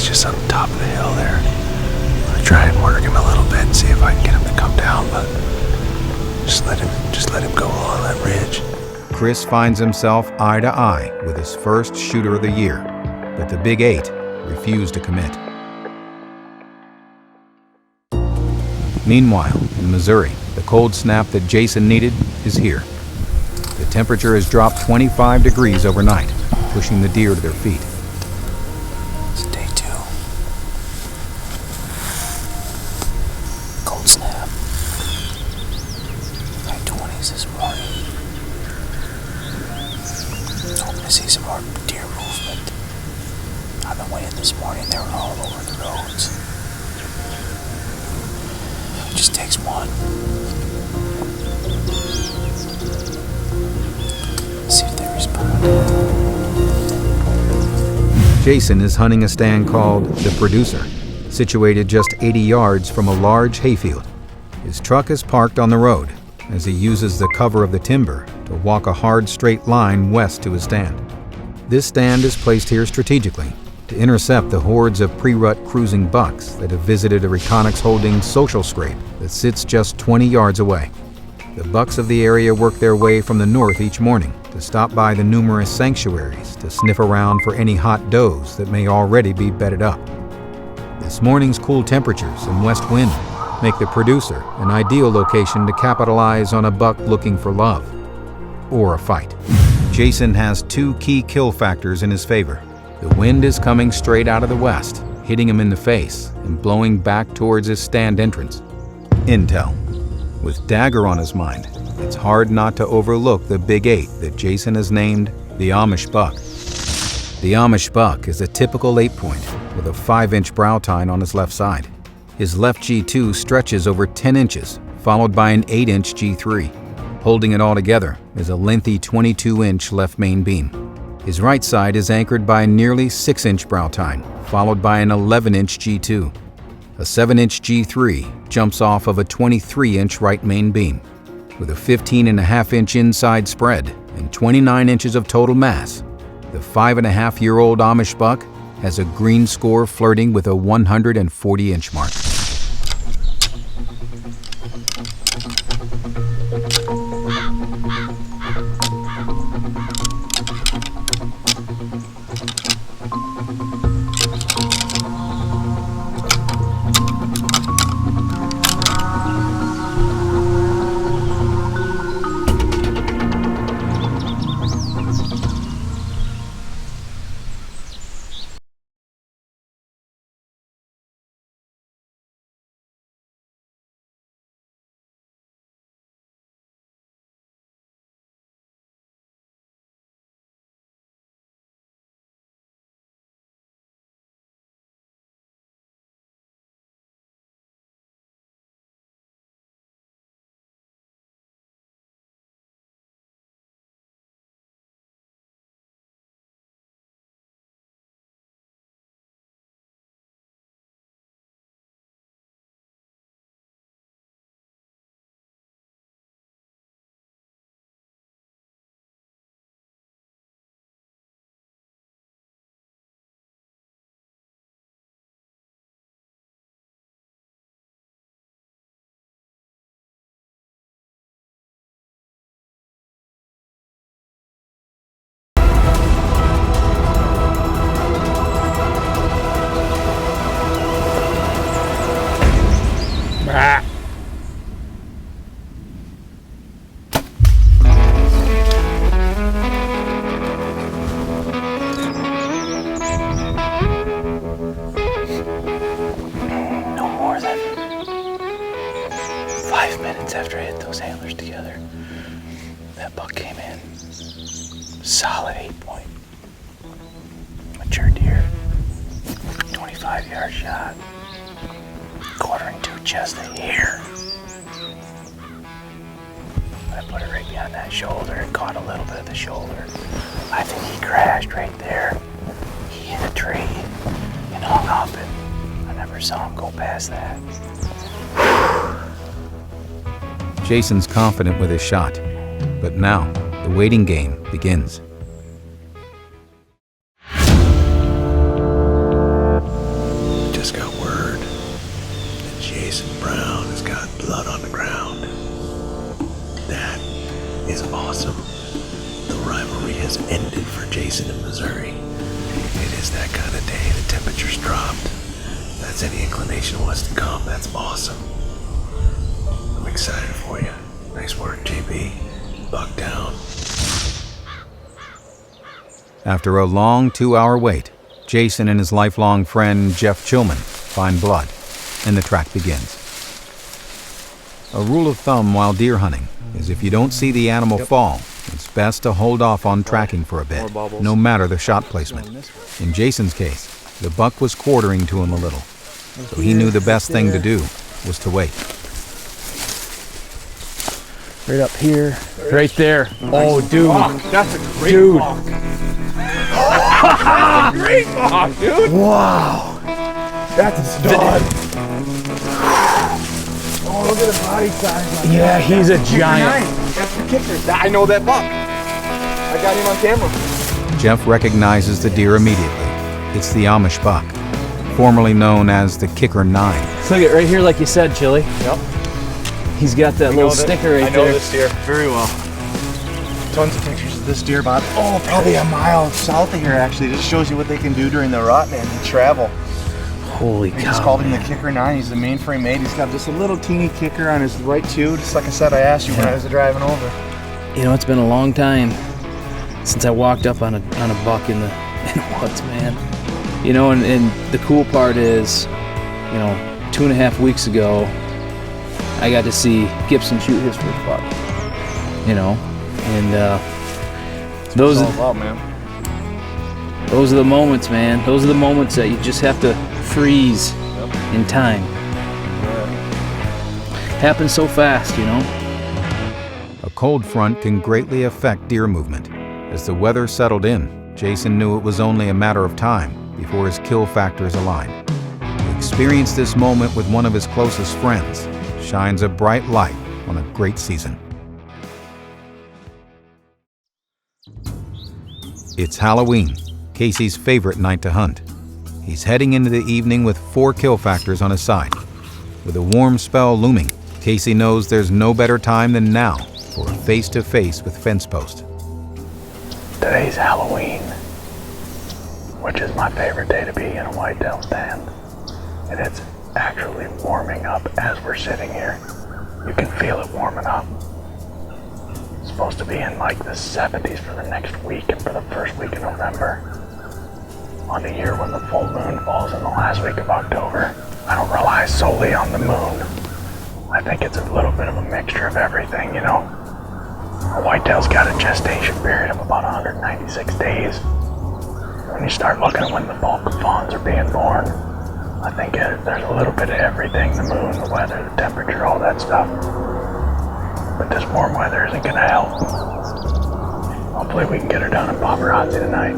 just on the top of the hill there. I try and work him a little bit and see if I can get him to come down, but just let him go along that ridge. Chris finds himself eye to eye with his first shooter of the year, but the Big 8 refused to commit. Meanwhile, in Missouri, the cold snap that Jason needed is here. The temperature has dropped 25 degrees overnight, pushing the deer to their feet. It's day 2. Cold snap. High 20s this morning. Hoping to see some more deer movement. On the way in this morning, they were all over the roads. It just takes one. See if they respond. Jason is hunting a stand called The Producer, situated just 80 yards from a large hayfield. His truck is parked on the road as he uses the cover of the timber to walk a hard straight line west to his stand. This stand is placed here strategically to intercept the hordes of pre-rut cruising bucks that have visited a Reconyx Holdings social scrape that sits just 20 yards away. The bucks of the area work their way from the north each morning to stop by the numerous sanctuaries to sniff around for any hot does that may already be bedded up. This morning's cool temperatures and west wind make The Producer an ideal location to capitalize on a buck looking for love or a fight. Jason has 2 key kill factors in his favor. The wind is coming straight out of the west, hitting him in the face and blowing back towards his stand entrance. Intel. With Dagger on his mind, it's hard not to overlook the Big 8 that Jason has named the Amish Buck. The Amish Buck is a typical 8-point with a 5-inch brow tine on his left side. His left G2 stretches over 10 inches, followed by an 8-inch G3. Holding it all together is a lengthy 22-inch left main beam. His right side is anchored by a nearly 6-inch brow tine, followed by an 11-inch G2. A 7-inch G3 jumps off of a 23-inch right main beam. With a 15.5-inch inside spread and 29 inches of total mass, the 5.5-year-old Amish buck has a green score flirting with a 140-inch mark. After I hit those antlers together, that buck came in. Solid 8-point. Mature deer. 25-yard shot. 1/4-2 chest of hair. I put it right behind that shoulder and caught a little bit of the shoulder. I think he crashed right there. He hit a tree and hung up, and I never saw him go past that. Jason's confident with his shot, but now the waiting game begins. has any inclination of what's to come, that's awesome. I'm excited for you. Nice work, JB. Buck down. After a long 2-hour wait, Jason and his lifelong friend Jeff Chillman find blood, and the track begins. A rule of thumb while deer hunting is if you don't see the animal fall, it's best to hold off on tracking for a bit, no matter the shot placement. In Jason's case, the buck was quartering to him a little, so he knew the best thing to do was to wait. Right up here. Right there. Oh, dude. That's a great Dude. buck. Great buck, dude. Wow. That's a stud. Oh, look at the body size. Yeah, he's a giant. That's the kicker. I know that buck. I got him on camera. Jeff recognizes the deer immediately. It's the Amish buck, formerly known as the Kicker 9. Look at right here, like you said, Chili. Yep. He's got that little sticker right there. I know this deer very well. Tons of pictures of this deer, Bob. Oh, probably a mile south of here, actually. This shows you what they can do during the rut, man. They travel. Holy We cow. just called him the Kicker 9. He's the mainframe mate. He's got just a little teeny kicker on his right tube. Just like I said, I asked you when I was driving over. You know, it's been a long time since I walked up on a buck in the woods, man. You know, and the cool part is, you know, 2.5 weeks ago, I got to see Gibson shoot his first buck. You know, and those It's all about, man. are the moments, man. Those are the moments that you just have to freeze in time. Happens so fast, you know. A cold front can greatly affect deer movement. As the weather settled in, Jason knew it was only a matter of time before his kill factors aligned. To experience this moment with one of his closest friends shines a bright light on a great season. It's Halloween, Casey's favorite night to hunt. He's heading into the evening with 4 kill factors on his side. With a warm spell looming, Casey knows there's no better time than now for a face-to-face with fence post. Today's Halloween, which is my favorite day to be in a whitetail stand. And it's actually warming up as we're sitting here. You can feel it warming up. It's supposed to be in like the 70s for the next week and for the first week of November. On the year when the full moon falls in the last week of October. I don't rely solely on the moon. I think it's a little bit of a mixture of everything, you know. A whitetail's got a gestation period of about 196 days. When you start looking at when the bulk of fawns are being born, I think there's a little bit of everything, the moon, the weather, the temperature, all that stuff. But this warm weather isn't gonna help. Hopefully we can get her done in paparazzi tonight.